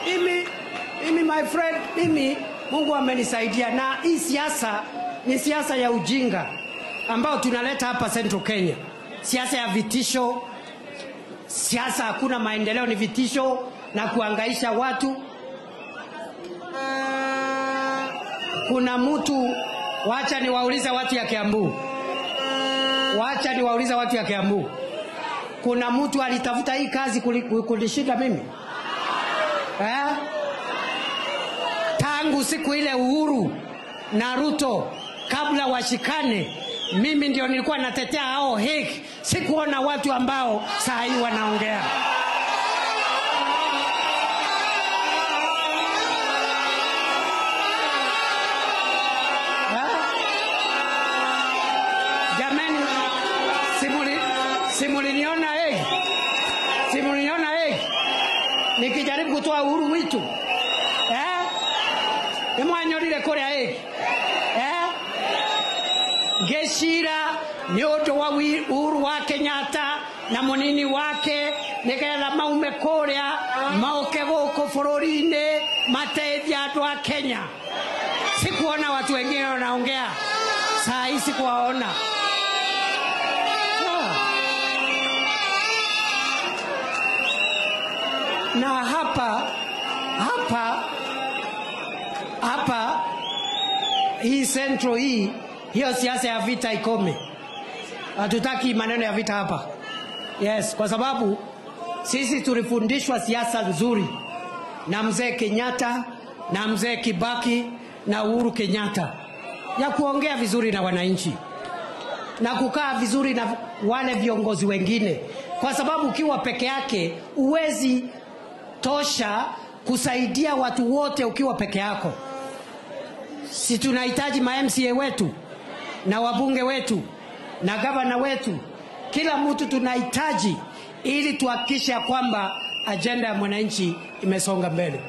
Mimi my friend, mimi Mungu amenisaidia, na hii siasa ni siasa ya ujinga ambao tunaleta hapa Central Kenya. Siasa ya vitisho, siasa hakuna maendeleo, ni vitisho na kuangaisha watu. Kuna mtu, wacha niwaulize watu ya Kiambu. Kuna mtu alitafuta hii kazi kulishinda mimi? Tangu siku ile Uhuru na Ruto kabla washikane, mimi ndio nilikuwa natetea hao hiki. Sikuona watu ambao saa hii wanaongea. Jamani, simuliniona nikijaribu kutoa uhuru witu. Nimwanyorire korea Geshira nyoto wa uhuru wa Kenyatta na munini wake nikela maume korea maoke goko fororine mateithia andu a Kenya. Sikuona watu wengine wanaongea. Saa hii sikuwaona. Na hapa hii Central hiyo siasa ya vita ikome. Hatutaki maneno ya vita hapa. Yes, kwa sababu sisi tulifundishwa siasa nzuri na mzee Kenyatta na mzee Kibaki na Uhuru Kenyatta, ya kuongea vizuri na wananchi na kukaa vizuri na wale viongozi wengine, kwa sababu ukiwa peke yake uwezi tosha kusaidia watu wote ukiwa peke yako. Si tunahitaji ma MCA wetu na wabunge wetu na gavana wetu, kila mtu tunahitaji, ili tuhakikishe kwamba agenda ya mwananchi imesonga mbele.